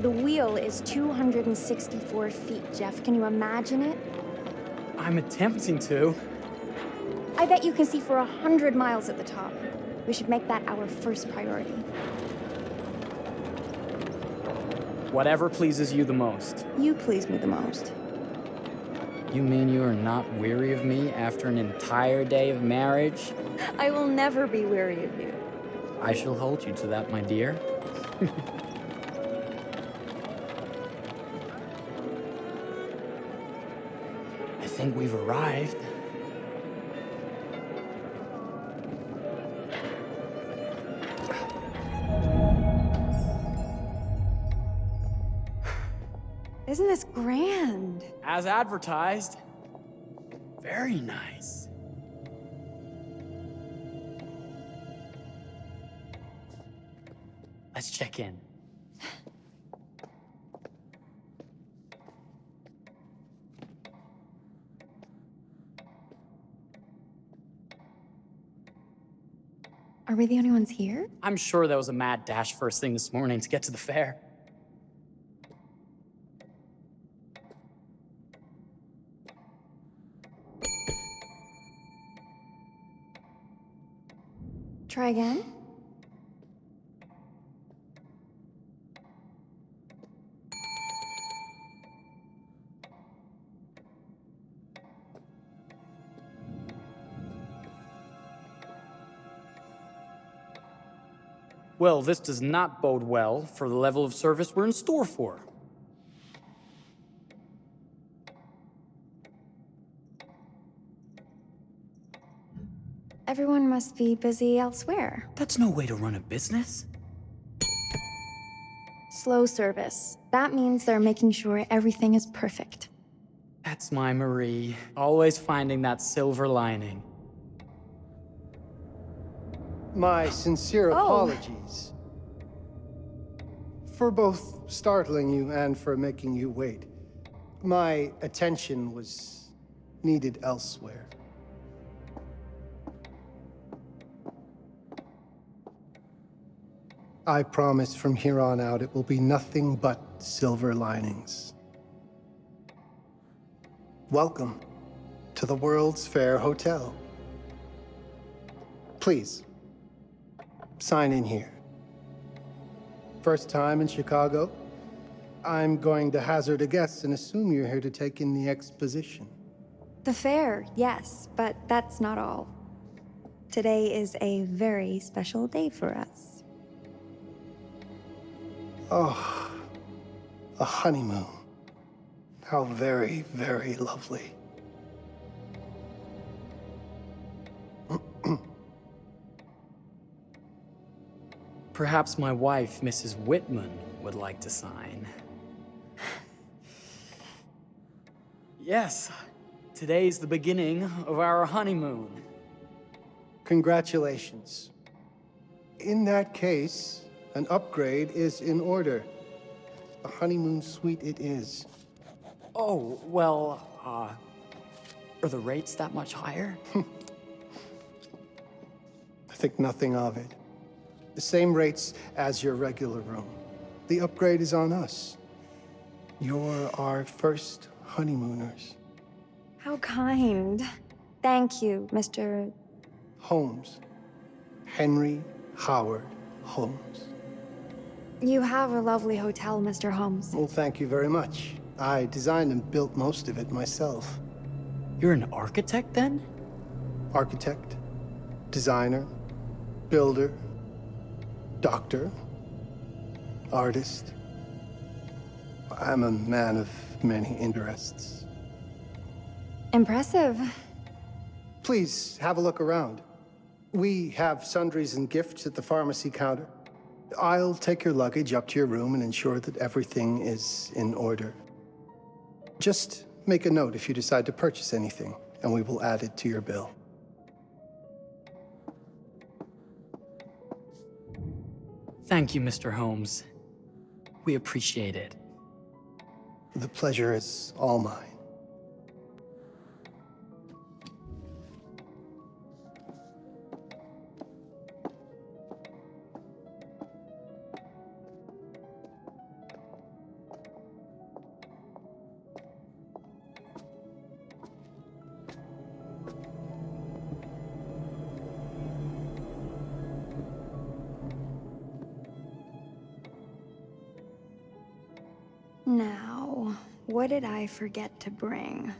The wheel is 264 feet, Jeff. Can you imagine it? I'm attempting to. I bet you can see for 100 miles at the top. We should make that our first priority. Whatever pleases you the most. You please me the most. You mean you are not weary of me after an entire day of marriage? I will never be weary of you. I shall hold you to that, my dear. I think we've arrived. Isn't this grand? As advertised. Very nice. Let's check in. Are we the only ones here? I'm sure that was a mad dash first thing this morning to get to the fair. Try again? Well, this does not bode well for the level of service we're in store for. Everyone must be busy elsewhere. That's no way to run a business. Slow service. That means they're making sure everything is perfect. That's my Marie, always finding that silver lining. My sincere apologies for both startling you and for making you wait. My attention was needed elsewhere. I promise from here on out it will be nothing but silver linings. Welcome to the World's Fair Hotel. Please, sign in here. First time in Chicago? I'm going to hazard a guess and assume you're here to take in the exposition. The fair, yes, but that's not all. Today is a very special day for us. Oh, a honeymoon. How very, very lovely. Perhaps my wife, Mrs. Whitman, would like to sign. Yes, today's the beginning of our honeymoon. Congratulations. In that case, an upgrade is in order. A honeymoon suite it is. Oh, well, are the rates that much higher? I think nothing of it. The same rates as your regular room. The upgrade is on us. You're our first honeymooners. How kind. Thank you, Mr. Holmes. Henry Howard Holmes. You have a lovely hotel, Mr. Holmes. Well, thank you very much. I designed and built most of it myself. You're an architect, then? Architect, designer, builder, doctor, artist. I'm a man of many interests. Impressive. Please, have a look around. We have sundries and gifts at the pharmacy counter. I'll take your luggage up to your room and ensure that everything is in order. Just make a note if you decide to purchase anything, and we will add it to your bill. Thank you, Mr. Holmes. We appreciate it. The pleasure is all mine. Now, what did I forget to bring?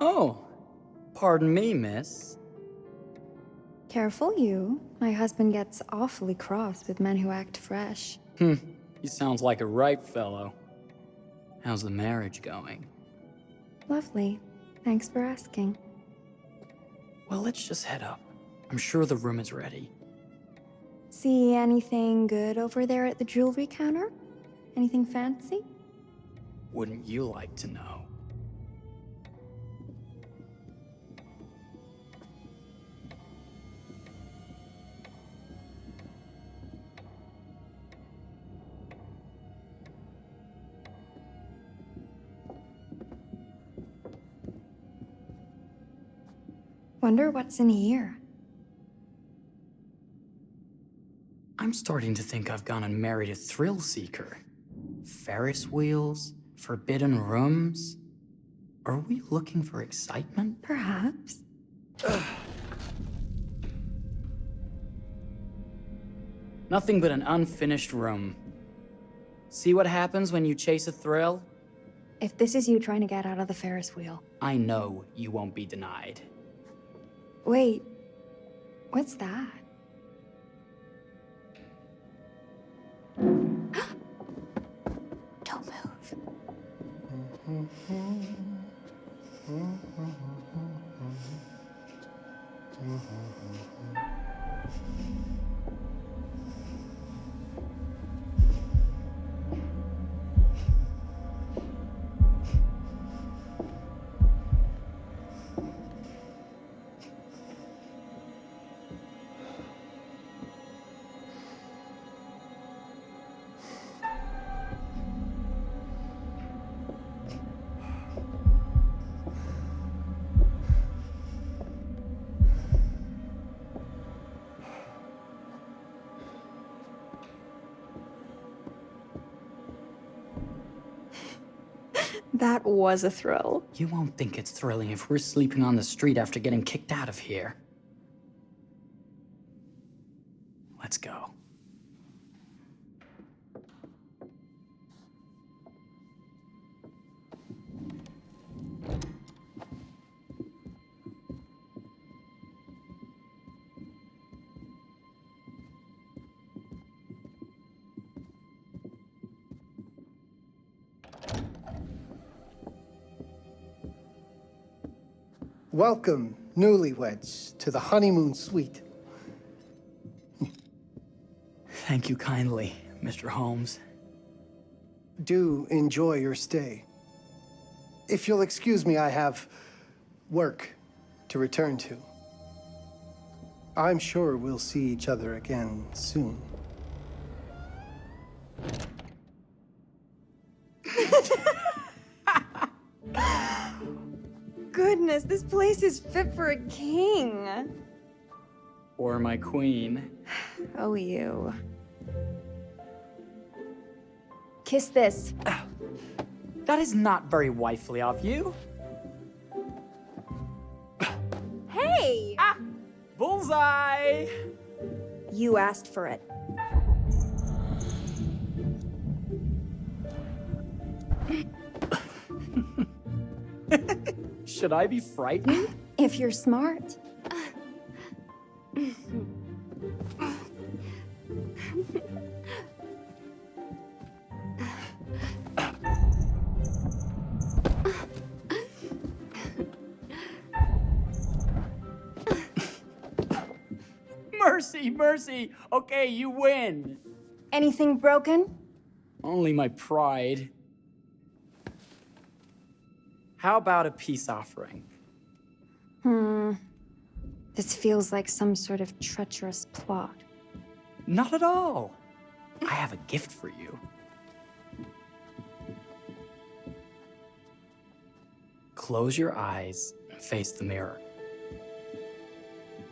Oh, pardon me, miss. Careful you. My husband gets awfully cross with men who act fresh. He sounds like a ripe fellow. How's the marriage going? Lovely. Thanks for asking. Well, let's just head up. I'm sure the room is ready. See anything good over there at the jewelry counter? Anything fancy? Wouldn't you like to know? Wonder what's in here. I'm starting to think I've gone and married a thrill seeker. Ferris wheels, forbidden rooms. Are we looking for excitement? Perhaps. Nothing but an unfinished room. See what happens when you chase a thrill? If this is you trying to get out of the Ferris wheel. I know you won't be denied. Wait, what's that? Don't move. That was a thrill. You won't think it's thrilling if we're sleeping on the street after getting kicked out of here. Let's go. Welcome, newlyweds, to the honeymoon suite. Thank you kindly, Mr. Holmes. Do enjoy your stay. If you'll excuse me, I have work to return to. I'm sure we'll see each other again soon. Goodness, this place is fit for a king. Or my queen. Oh, you. Kiss this. That is not very wifely of you. Hey! Ah! Bullseye! You asked for it. Should I be frightened? If you're smart. Mercy, mercy. Okay, you win. Anything broken? Only my pride. How about a peace offering? This feels like some sort of treacherous plot. Not at all. I have a gift for you. Close your eyes and face the mirror.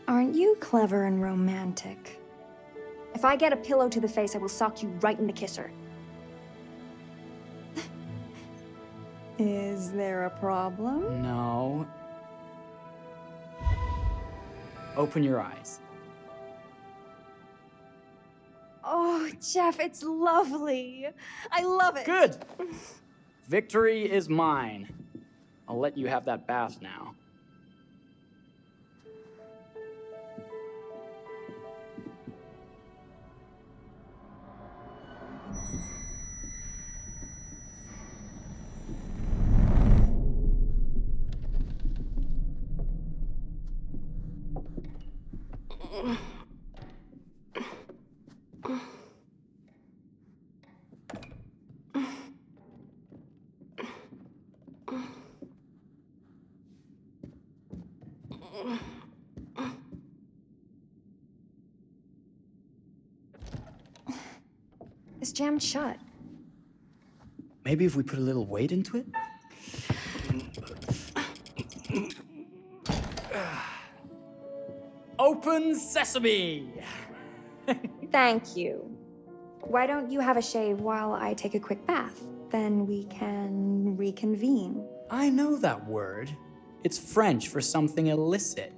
Aren't you clever and romantic? If I get a pillow to the face, I will sock you right in the kisser. Is there a problem? No. Open your eyes. Oh, Jeff, it's lovely. I love it. Good. Victory is mine. I'll let you have that bath now. It's jammed shut. Maybe if we put a little weight into it? Open sesame! Thank you. Why don't you have a shave while I take a quick bath? Then we can reconvene. I know that word. It's French for something illicit.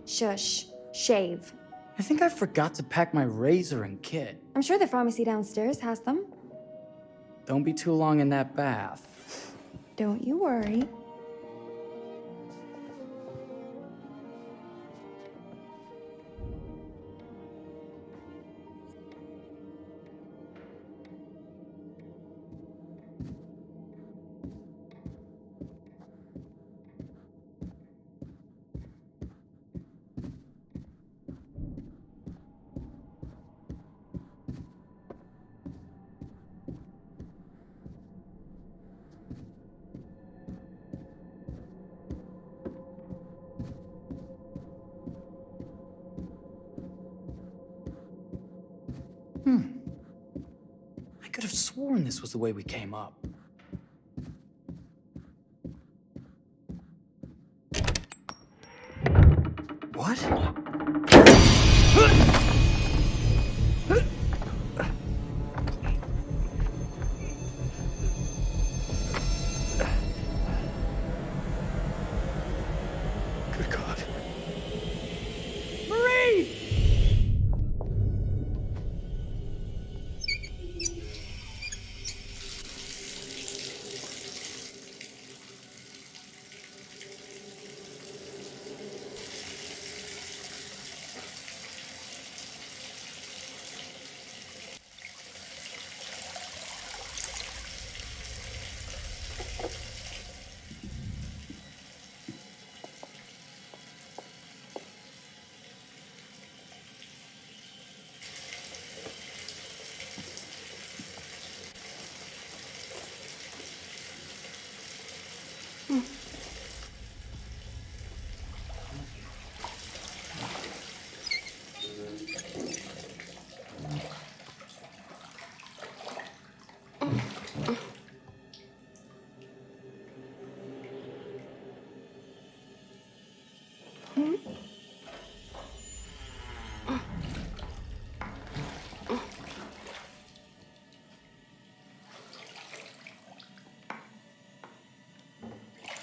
Shush. Shave. I think I forgot to pack my razor and kit. I'm sure the pharmacy downstairs has them. Don't be too long in that bath. Don't you worry. I could have sworn this was the way we came up. What? Good God. Marie!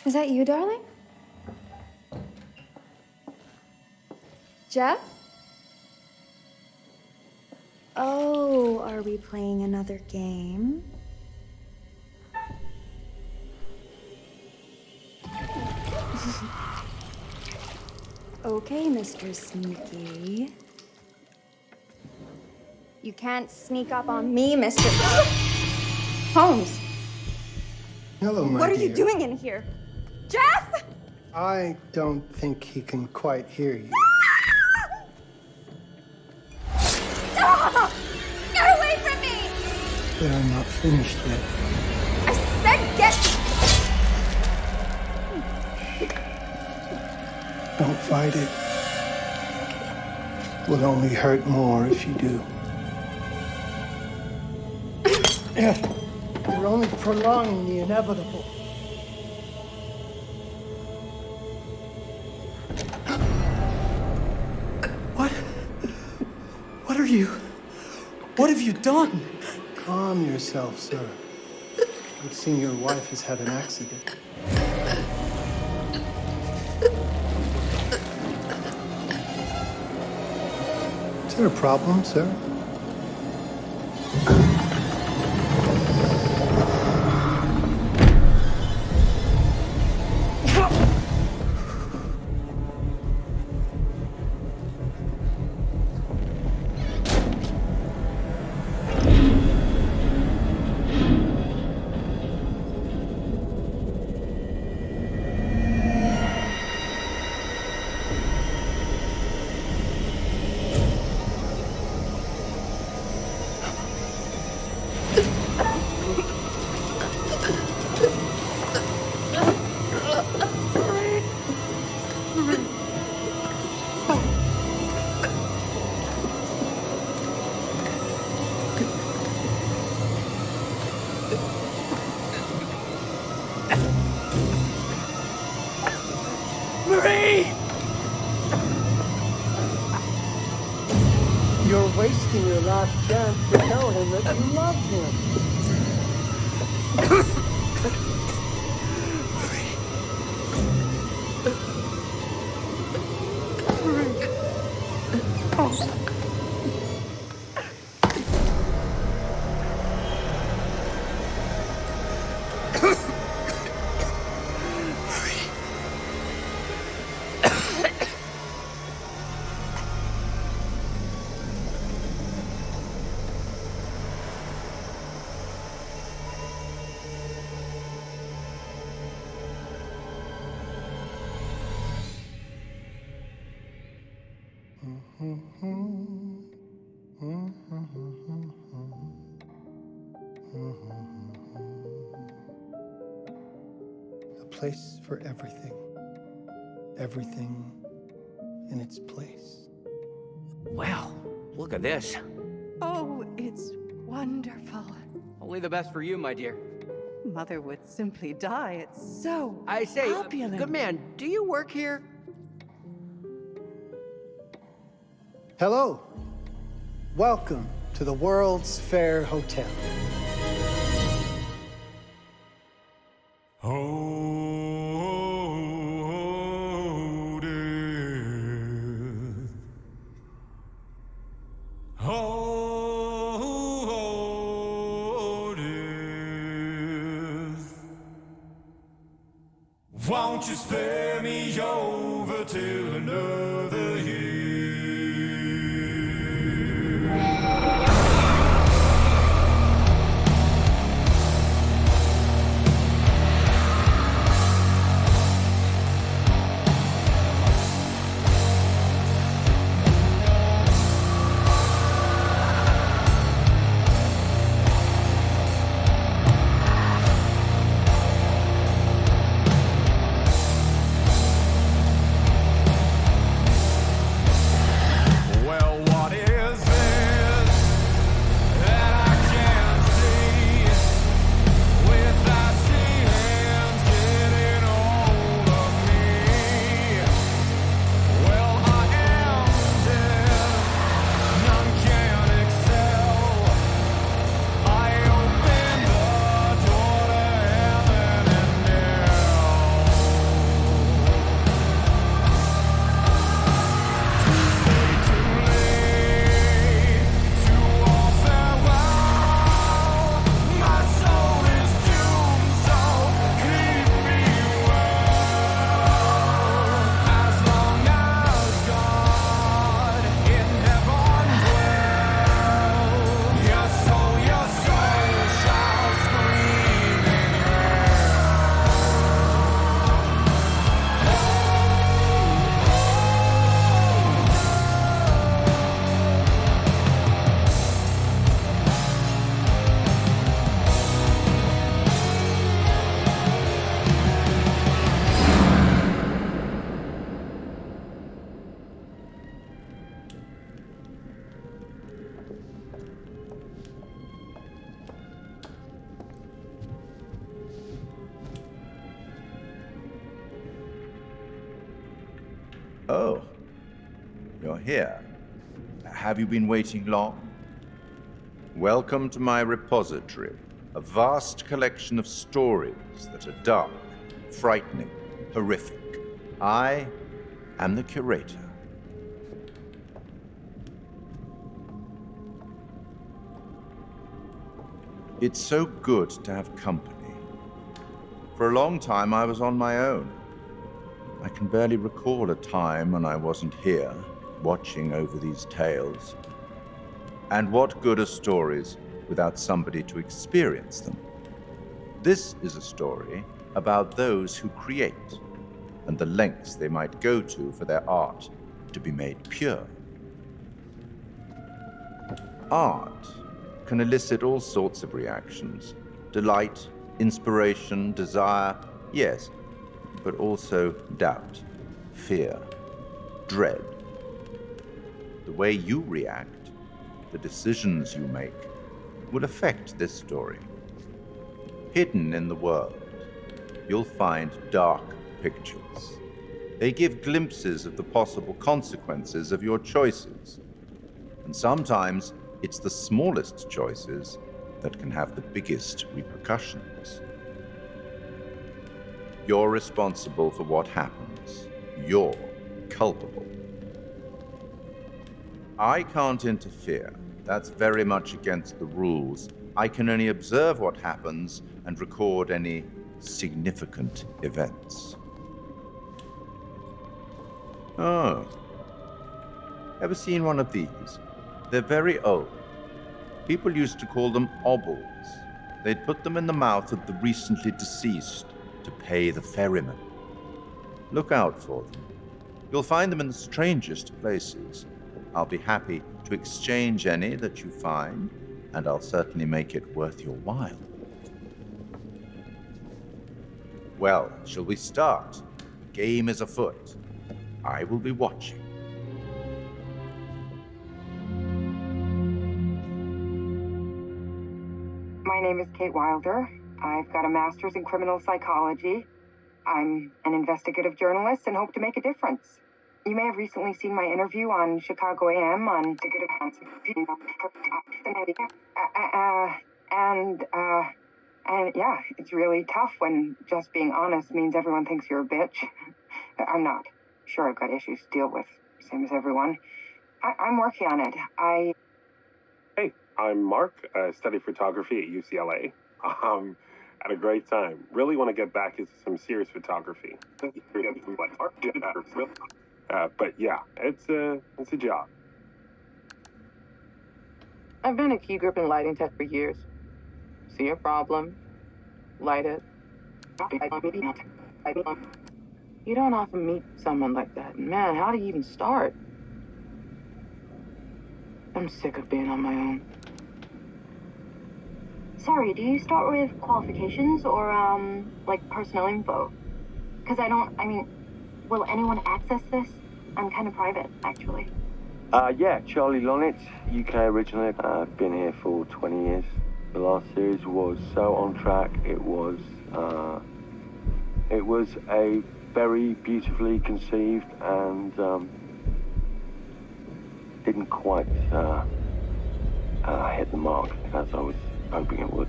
Is that you, darling? Jeff? Oh, are we playing another game? Okay, Mr. Sneaky. You can't sneak up on me, Mr. Holmes! Hello, my What are you dear. doing in here? Jeff! I don't think he can quite hear you. They're not finished yet. I said get... Don't fight it. Will only hurt more if you do. You're only prolonging the inevitable. What are you? What have you done? Calm yourself, sir. It seems your wife has had an accident. Is there a problem, sir? You're wasting your last chance to tell him that you love him. A place for everything. Everything in its place. Well, look at this. Oh, it's wonderful. Only the best for you, my dear. Mother would simply die. It's so I say, opulent. good man, do you work here? Hello. Welcome to the World's Fair Hotel. Oh, death. Oh, death. Won't you spare me over till another year? Oh, you're here. Have you been waiting long? Welcome to my repository, a vast collection of stories that are dark, frightening, horrific. I am the curator. It's so good to have company. For a long time, I was on my own. I can barely recall a time when I wasn't here, watching over these tales. And what good are stories without somebody to experience them? This is a story about those who create, and the lengths they might go to for their art to be made pure. Art can elicit all sorts of reactions. Delight, inspiration, desire, yes, but also doubt, fear, dread. The way you react, the decisions you make, will affect this story. Hidden in the world, you'll find dark pictures. They give glimpses of the possible consequences of your choices. And sometimes it's the smallest choices that can have the biggest repercussions. You're responsible for what happens. You're culpable. I can't interfere. That's very much against the rules. I can only observe what happens and record any significant events. Oh. Ever seen one of these? They're very old. People used to call them obbles. They'd put them in the mouth of the recently deceased to pay the ferryman. Look out for them. You'll find them in the strangest places. I'll be happy to exchange any that you find, and I'll certainly make it worth your while. Well, shall we start? The game is afoot. I will be watching. My name is Kate Wilder. I've got a master's in criminal psychology. I'm an investigative journalist and hope to make a difference. You may have recently seen my interview on Chicago AM on and yeah, it's really tough when just being honest means everyone thinks you're a bitch. I'm not. Sure, I've got issues to deal with, same as everyone. I'm working on it. Hey, I'm Mark. I study photography at UCLA. Had a great time. Really want to get back into some serious photography. But yeah, it's a job. I've been a key grip and lighting tech for years. See a problem, light it. You don't often meet someone like that. Man, how do you even start? I'm sick of being on my own. Sorry, do you start with qualifications or, like personnel info? Because will anyone access this? I'm kind of private, actually. Yeah, Charlie Lonitz, UK originally. I've been here for 20 years. The last series was so on track. It was a very beautifully conceived and didn't quite hit the mark as I was hoping it would.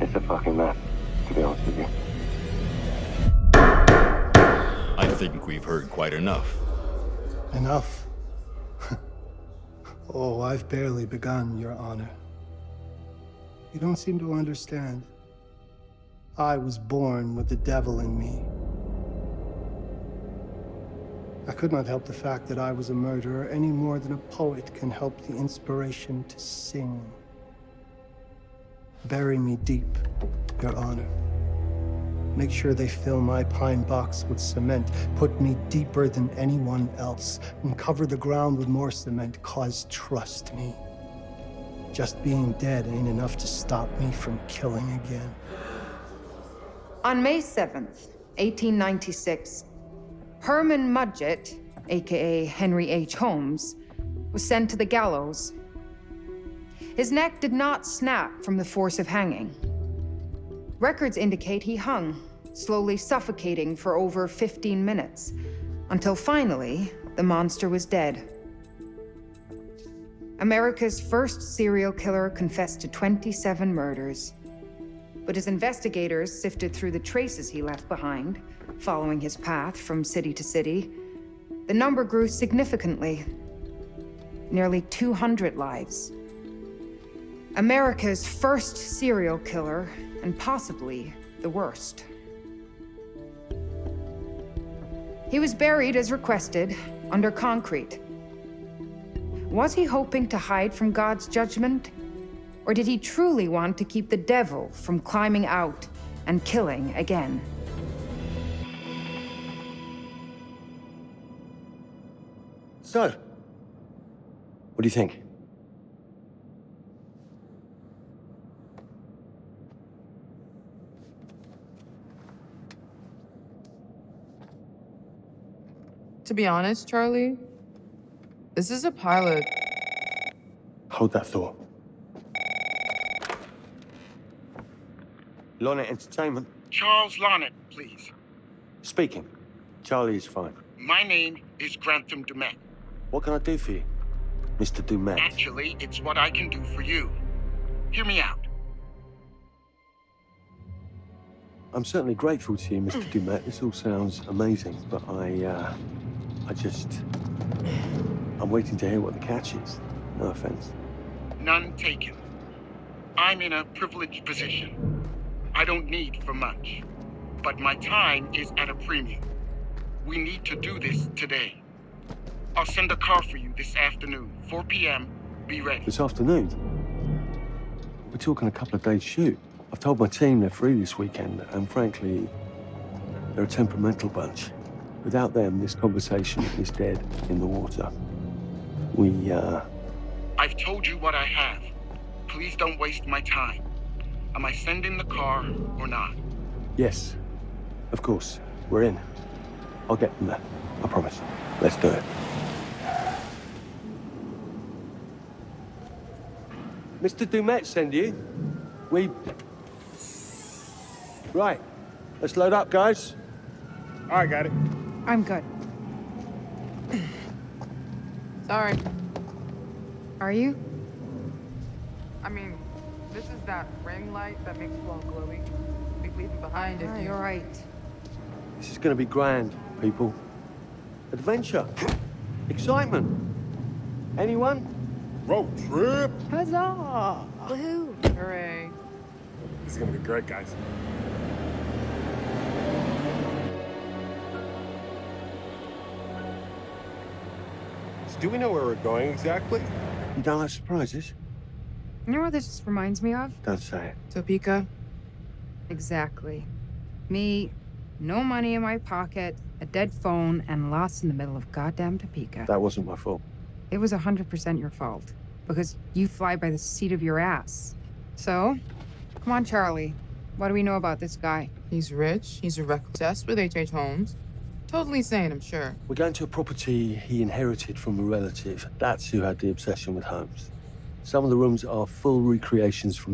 It's a fucking mess, to be honest with you. I think we've heard quite enough. Enough? Oh, I've barely begun, Your Honor. You don't seem to understand. I was born with the devil in me. I could not help the fact that I was a murderer any more than a poet can help the inspiration to sing. Bury me deep, Your Honor. Make sure they fill my pine box with cement. Put me deeper than anyone else. And cover the ground with more cement, 'cause trust me, just being dead ain't enough to stop me from killing again. On May 7th, 1896, Herman Mudgett, aka Henry H. Holmes, was sent to the gallows. His neck did not snap from the force of hanging. Records indicate he hung slowly suffocating for over 15 minutes, until finally, the monster was dead. America's first serial killer confessed to 27 murders. But as investigators sifted through the traces he left behind, following his path from city to city, the number grew significantly. Nearly 200 lives. America's first serial killer, and possibly the worst. He was buried as requested, under concrete. Was he hoping to hide from God's judgment? Or did he truly want to keep the devil from climbing out and killing again? So, what do you think? To be honest, Charlie, this is a pilot. Hold that thought. Lonnet Entertainment. Charles Lonnet, please. Speaking. Charlie is fine. My name is Grantham Dumet. What can I do for you, Mr. Dumet? Actually, it's what I can do for you. Hear me out. I'm certainly grateful to you, Mr. Dumet. This all sounds amazing, but I'm waiting to hear what the catch is. No offense. None taken. I'm in a privileged position. I don't need for much, but my time is at a premium. We need to do this today. I'll send a car for you this afternoon, 4 p.m. Be ready. This afternoon? We're talking a couple of days shoot. I've told my team they're free this weekend, and frankly, they're a temperamental bunch. Without them, this conversation is dead in the water. I've told you what I have. Please don't waste my time. Am I sending the car or not? Yes, of course. We're in. I'll get them there. I promise. Let's do it. Mr. Dumet send you? Right. Let's load up, guys. All right, got it. I'm good. Sorry. Are you? I mean, this is that ring light that makes you all glowy. Be leaving behind if you... You're right. This is going to be grand, people. Adventure. Excitement. Anyone? Road trip. Huzzah! Woohoo! Hooray. This is gonna be great, guys. So do we know where we're going exactly? You don't like surprises? You know what this reminds me of? Don't say it. Topeka? Exactly. Me, no money in my pocket, a dead phone, and lost in the middle of goddamn Topeka. That wasn't my fault. It was 100% your fault. Because you fly by the seat of your ass. So, come on, Charlie. What do we know about this guy? He's rich. He's obsessed with H.H. Holmes. Totally sane, I'm sure. We're going to a property he inherited from a relative. That's who had the obsession with Holmes. Some of the rooms are full recreations from